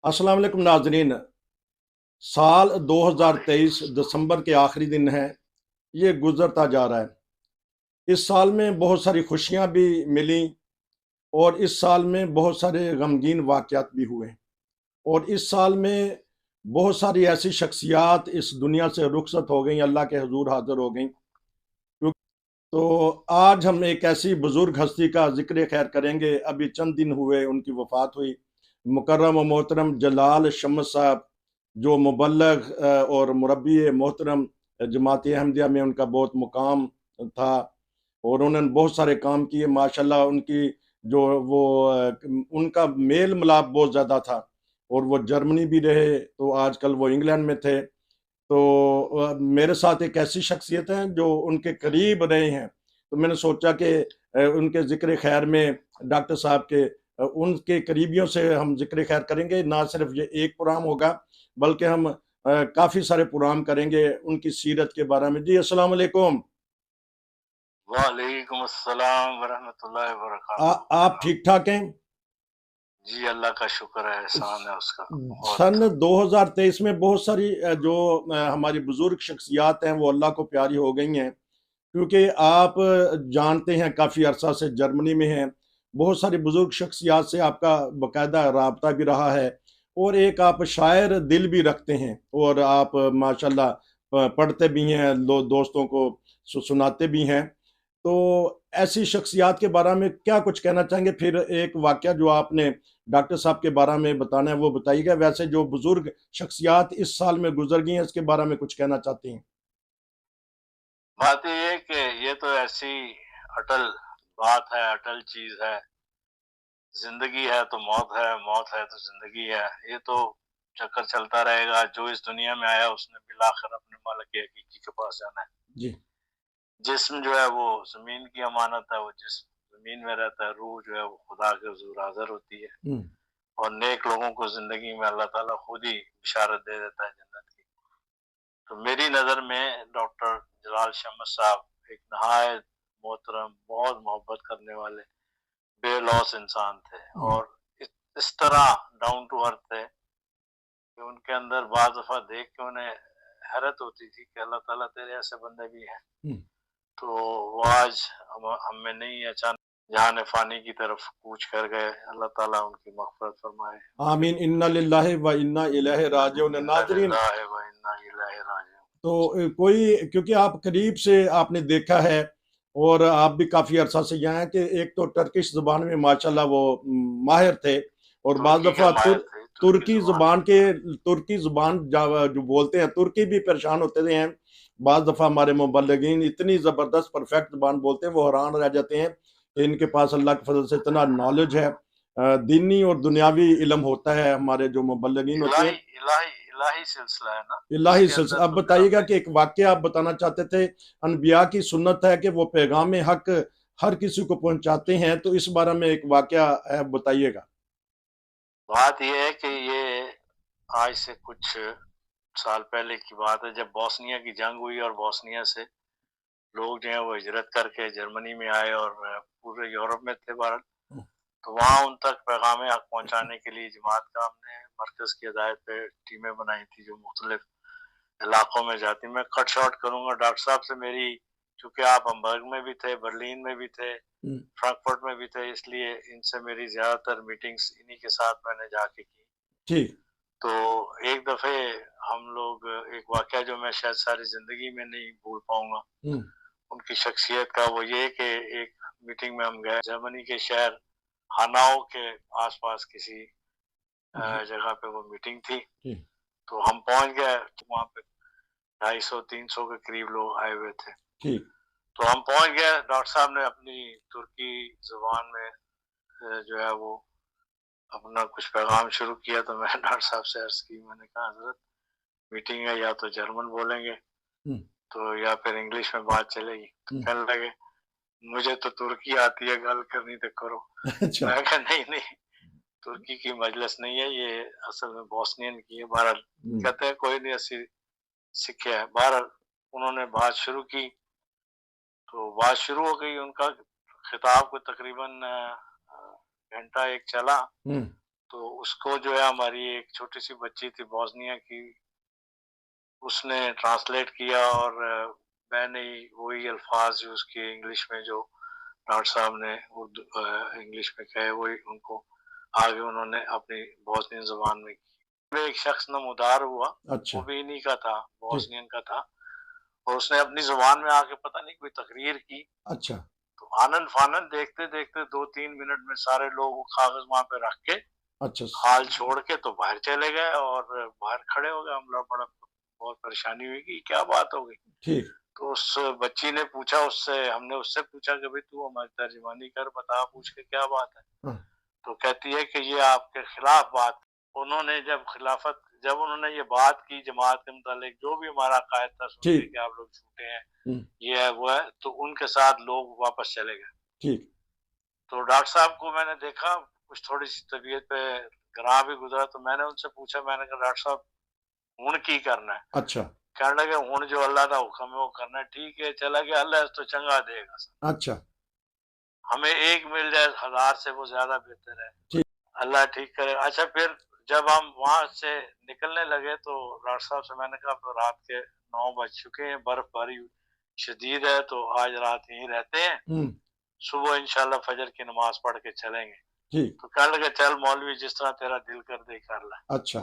अस्सलाम वालेकुम नाजरीन। साल 2023 दिसंबर के आखिरी दिन है। ये गुजरता जा रहा है। इस साल में बहुत सारी खुशियां भी मिली और इस साल में बहुत सारे गमगीन वाक़यात भी हुए और इस साल में बहुत सारी ऐसी शख्सियात इस दुनिया से रुखसत हो गई, अल्लाह के हुजूर हाजिर हो गई। तो आज हम एक ऐसी बुजुर्ग हस्ती का जिक्र खैर करेंगे। अभी चंद दिन हुए उनकी वफात हुई। मुकर्रम व मोहतरम जलाल शम्स साहब, जो मुबल्लग और मुरब्बी मोहतरम जमात अहमदिया में उनका बहुत मुकाम था और उन्होंने बहुत सारे काम किए माशाल्लाह। उनकी जो वो उनका मेल मिलाप बहुत ज़्यादा था और वो जर्मनी भी रहे, तो आजकल वो इंग्लैंड में थे। तो मेरे साथ एक ऐसी शख्सियत हैं जो उनके करीब रहे हैं, तो मैंने सोचा कि उनके ज़िक्र खैर में डॉक्टर साहब के उनके करीबियों से हम ज़िक्र खैर करेंगे। ना सिर्फ ये एक प्रोग्राम होगा, बल्कि हम काफ़ी सारे प्रोग्राम करेंगे उनकी सीरत के बारे में। जी, अस्सलाम वालेकुम। वालेकुम अस्सलाम वरहमतुल्लाहि वबरकातुहू। आप ठीक-ठाक हैं? जी, अल्लाह का शुक्र है, एहसान है उसका बहुत। सन 2023 में बहुत सारी जो हमारी बुज़ुर्ग शख्सियात हैं, वो अल्लाह को प्यारी हो गई हैं। क्योंकि आप जानते हैं काफ़ी अरसा से जर्मनी में हैं, बहुत सारी बुज़ुर्ग शख्सियात से आपका बाकायदा राब्ता भी रहा है और एक आप शायर दिल भी रखते हैं और आप माशाल्लाह पढ़ते भी हैं, दोस्तों को सुनाते भी हैं। तो ऐसी शख्सियात के बारे में क्या कुछ कहना चाहेंगे? फिर एक वाक़या जो आपने डॉक्टर साहब के बारे में बताना है, वो बताइएगा। वैसे जो बुज़ुर्ग शख्सियात इस साल में गुज़र गई हैं, इसके बारे में कुछ कहना चाहती हैं? बात ये है कि ये तो ऐसी अटल बात है, अटल चीज़ है। ज़िंदगी है तो मौत है तो ज़िंदगी है। ये तो चक्कर चलता रहेगा। जो इस दुनिया में आया उसने बिलाखिर अपने मालिक हकीकी के पास जाना है। जी। जिस्म जो है वो ज़मीन की अमानत है, वो जिस्म ज़मीन में रहता है, रूह जो है वो खुदा के हुज़ूर हाज़िर होती है। हुँ। और नेक लोगों को ज़िंदगी में अल्लाह ताला खुद ही बिशारत दे देता है जन्नत की। तो मेरी नज़र में डॉक्टर जलाल शम्स साहब एक नहायत मोहतरम, बहुत मोहब्बत करने वाले, बेलौस इंसान थे हुँ। और इस तरह डाउन टू अर्थ थे कि उनके अंदर बाज़ दफ़ा देख के उन्हें हैरत होती थी कि अल्लाह ताला तेरे ऐसे बंदे भी हैं। हुँ। तो वो आज हम में नहीं, अचानक जहान फ़ानी की तरफ कूच कर गए। अल्लाह ताला उनकी मग़फ़िरत फ़रमाए, उनके आमीन। इन्ना लिल्लाहि व इन्ना इलैहि राजिऊन। इन्ना नाज़रीन, लिल्लाहि व इन्ना इलैहि राजिऊन। तो कोई क्योंकि आप करीब से आपने देखा है और आप भी काफ़ी अरसा से यहाँ हैं कि एक तो टर्किश ज़ुबान में माशाल्लाह वो माहिर थे और बाज़ तुर्की के दफ़ा माहिर थे, तुर्की ज़ुबान। तुर्की ज़ुबान जो बोलते हैं, तुर्की भी परेशान होते रहे हैं। बाज़ दफ़ा हमारे मुबल्लिगीन इतनी ज़बरदस्त परफ़ेक्ट ज़ुबान बोलते हैं, वो हैरान रह जाते हैं कि इनके पास अल्लाह के फ़ज़ल से इतना नॉलेज है। दीनी और दुनियावी इल्म होता है, हमारे जो मुबल्लिगीन होते इलाही हैं। इलाही इलाही सिलसिला है ना, इलाही इसके सिलसिला। अंदर अब तो फिर बताइएगा हमें कि एक वाक़या आप बताना चाहते थे। अनबिया की सुन्नत है कि वो पैगाम हक हर किसी को पहुँचाते हैं, तो इस बारे में एक वाक़या है, बताइएगा। बात ये है कि ये आज से कुछ साल पहले की बात है, जब बोस्निया की जंग हुई और बोस्निया से लोग जो हैं वो हिजरत करके जर्मनी में आए और पूरे यूरोप में थे भारत। तो वहाँ उन तक पैगाम हक पहुँचाने के लिए जमात का हमने मरकज़ की हिदायत पे टीमें बनाई थी जो मुख्तलिफ इलाकों में जाती। मैं कट शॉर्ट करूँगा, डॉक्टर साहब से मेरी, चूँकि आप हम्बर्ग में भी थे, बर्लिन में भी थे, हुँ। फ्रैंकफर्ट में भी थे, इसलिए इनसे मेरी ज़्यादातर मीटिंग्स इन्हीं के साथ मैंने जाके की। ठीक। तो एक दफ़े हम लोग, एक वाक़या जो मैं शायद सारी ज़िंदगी में नहीं भूल पाऊँगा, हुँ। उनकी शख्सियत का, वो ये कि एक मीटिंग में हम गए जर्मनी के शहर हानाओ के आस-पास किसी जी। जगह पे वो मीटिंग थी। जी। तो हम पहुँच गए, तो वहाँ पे 250-300 के करीब लोग आए हुए थे। ठीक। तो हम पहुँच गए, डॉक्टर साहब ने अपनी तुर्की ज़ुबान में जो है वो अपना कुछ पैगाम शुरू किया। तो मैंने डॉक्टर साहब से अर्ज़ की, मैंने कहा हज़रत मीटिंग है, या तो जर्मन बोलेंगे हुँ। तो या फिर इंग्लिश में बात चलेगी। तो हुँ। कहने लगे मुझे तो तुर्की आती है, गल करनी तो करो। अच्छा। मैं कहा नहीं, नहीं, तुर्की की मजलिस नहीं है ये, असल में बोस्नियन की है। बहरहाल हुँ। कहते हैं कोई नहीं, अस्सी सीखे है। बहरहाल उन्होंने बात शुरू की, तो बात शुरू हो गई। उनका खिताब को तकरीबन घंटा एक चला। हुँ। तो उसको जो है हमारी एक छोटी सी बच्ची थी बोस्निया की, उसने ट्रांसलेट किया और मैंने वही अल्फाज यूज किए इंग्लिश में जो डॉक्टर साहब ने उर्दू इंग्लिश में कहे, वही उनको आगे उन्होंने अपनी बोस्नियन जुबान में की। एक शख्स नमूदार हुआ, अच्छा। वो भी इन्हीं का था, ठीक। बोस्नियन का था, और उसने अपनी जुबान में आके पता नहीं कोई तकरीर की। अच्छा। तो आनंद फानंद देखते देखते 2-3 मिनट में सारे लोग वो कागज वहां पे रख के अच्छा। हाल छोड़ के तो बाहर चले गए और बाहर खड़े हो गए। हम लोग बड़ा बहुत परेशानी हुई कि क्या बात हो गई। ठीक। तो उस बच्ची ने पूछा उससे, हमने उससे पूछा कि भाई तू हमारी तर्जुमानी कर, बता पूछ के क्या बात है। हाँ। तो कहती है कि ये आपके खिलाफ बात। उन्होंने जब उन्होंने ये बात की जमात के मुतालिक, जो भी हमारा कायद था सुन के ठीक। कि आप लोग झूठे हैं, ये है वो है, तो उनके साथ लोग वापस चले गए। ठीक। तो डॉक्टर साहब को मैंने देखा कुछ थोड़ी सी तबीयत पे ग्राह भी गुजरा, तो मैंने उनसे पूछा, मैंने कहा डॉक्टर साहब हुण की करना है। अच्छा। कहने लगे हुण जो अल्लाह का हुक्म है वो करना है। ठीक है, चला गया, अल्लाह तो चंगा देगा। अच्छा। हमें एक मिल जाए 1000 से वो ज्यादा बेहतर है। ठीक। अल्लाह ठीक करे। अच्छा, फिर जब हम वहां से निकलने लगे तो डॉक्टर साहब से मैंने कहा तो रात के 9 बज चुके हैं, बर्फबारी शदीद है, तो आज रात यहीं रहते हैं, सुबह इंशाल्लाह फजर की नमाज पढ़ के चलेंगे। ठीक। तो कहने लगे चल मौलवी, जिस तरह तेरा दिल कर दे कर ले। अच्छा।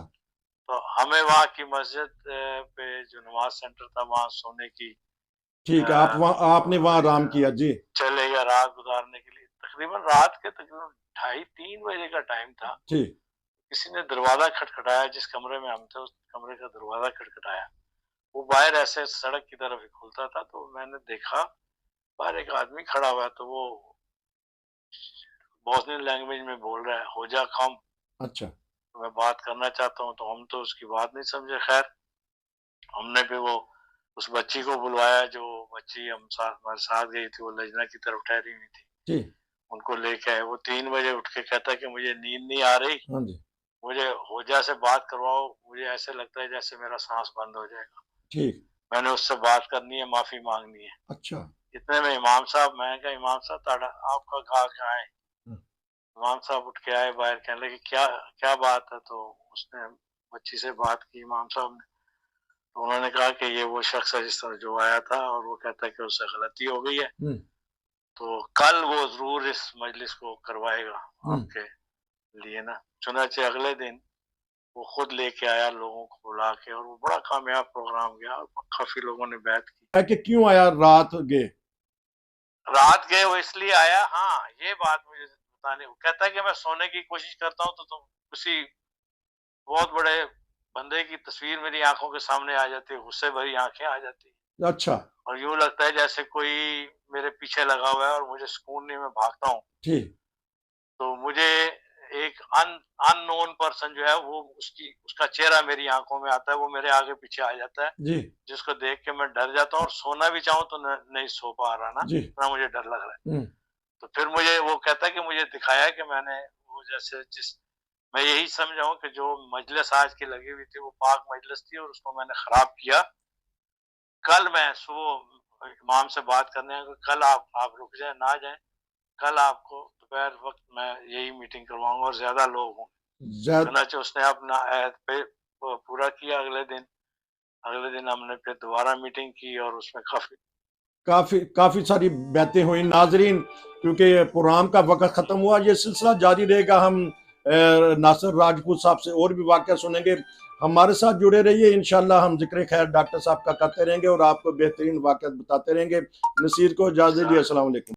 तो हमें वहाँ की मस्जिद पे जो नमाज सेंटर था वहाँ सोने की, ठीक है, आपने वहाँ आराम किया जी। चले गया रात गुजारने के लिए। तकरीबन रात के तकरीबन 2:30-3 बजे का टाइम था। ठीक। किसी ने दरवाजा खटखटाया, जिस कमरे में हम थे उस कमरे का दरवाजा खटखटाया। वो बाहर ऐसे सड़क की तरफ ही खुलता था, तो मैंने देखा बाहर एक आदमी खड़ा हुआ है। तो वो बोस्नियन लैंग्वेज में बोल रहा है, हो जा कम। अच्छा। तो मैं बात करना चाहता हूँ। तो हम तो उसकी बात नहीं समझे। खैर, हमने फिर वो उस बच्ची को बुलवाया, जो बच्ची हमारे साथ गई थी, वो लजना की तरफ ठहरी हुई थी। ठीक। उनको लेके आए। वो 3 बजे उठ के कहता कि मुझे नींद नहीं आ रही, हाँ जी। मुझे होजा से बात करवाओ, मुझे ऐसे लगता है जैसे मेरा सांस बंद हो जाएगा। ठीक। मैंने उससे बात करनी है, माफी मांगनी है। अच्छा। इतने में इमाम साहब, मैं कहा इमाम साहब आपका कहा क्या है। इमाम साहब उठ के आए बाहर, कहने लगे क्या क्या बात है। तो उसने बच्ची से बात की इमाम साहब ने। तो उन्होंने कहा कि ये वो शख्स है जिस तरह जो आया था, और वो कहता है कि उससे गलती हो गई है, तो कल वो जरूर इस मजलिस को करवाएगा आपके लिए ना। चुनाचे अगले दिन वो खुद लेके आया लोगों को बुला के, और वो बड़ा कामयाब प्रोग्राम गया और काफी लोगों ने बैत की। कि क्यों आया रात गए वो इसलिए आया, हाँ ये बात मुझे बताने। वो कहता है कि मैं सोने की कोशिश करता हूँ तो तुम किसी बहुत बड़े बंदे की तस्वीर मेरी आंखों के सामने आ जाती है, गुस्से भरी आंखें आ जाती है। अच्छा। और यूं लगता है जैसे कोई मेरे पीछे लगा हुआ है और मुझे सुकून नहीं, मैं भागता हूँ। ठीक। तो मुझे एक अननोन पर्सन जो है वो उसका चेहरा मेरी आंखों में आता है, वो मेरे आगे पीछे आ जाता है जी। जिसको देख के मैं डर जाता हूँ, और सोना भी चाहूँ तो नहीं सो पा रहा ना, जी। इतना मुझे डर लग रहा है। तो फिर मुझे वो कहता है कि मुझे दिखाया कि मैंने वो मैं यही समझाऊं कि जो मजलिस आज की लगी हुई थी वो पाक मजलिस थी, और उसको मैंने खराब किया। कल मैं सुबह इमाम से बात करने आया, कल आप रुक जाए ना जाए, कल आपको दोपहर वक्त मैं यही मीटिंग करवाऊंगा और ज्यादा लोग होंगे। चुनाचे उसने अपना अहद पे पूरा किया। अगले दिन हमने फिर दोबारा मीटिंग की और उसमें काफी सारी बातें हुई। नाजरीन, क्योंकि प्रोग्राम का वक्त खत्म हुआ, ये सिलसिला जारी रहेगा। हम नासिर राजपूत साहब से और भी वाक़या सुनेंगे। हमारे साथ जुड़े रहिए, इंशाल्लाह हम जिक्र खैर डॉक्टर साहब का करते रहेंगे और आपको बेहतरीन वाक़या बताते रहेंगे। नसीर को इजाज़त दीजिए। अस्सलाम वालेकुम।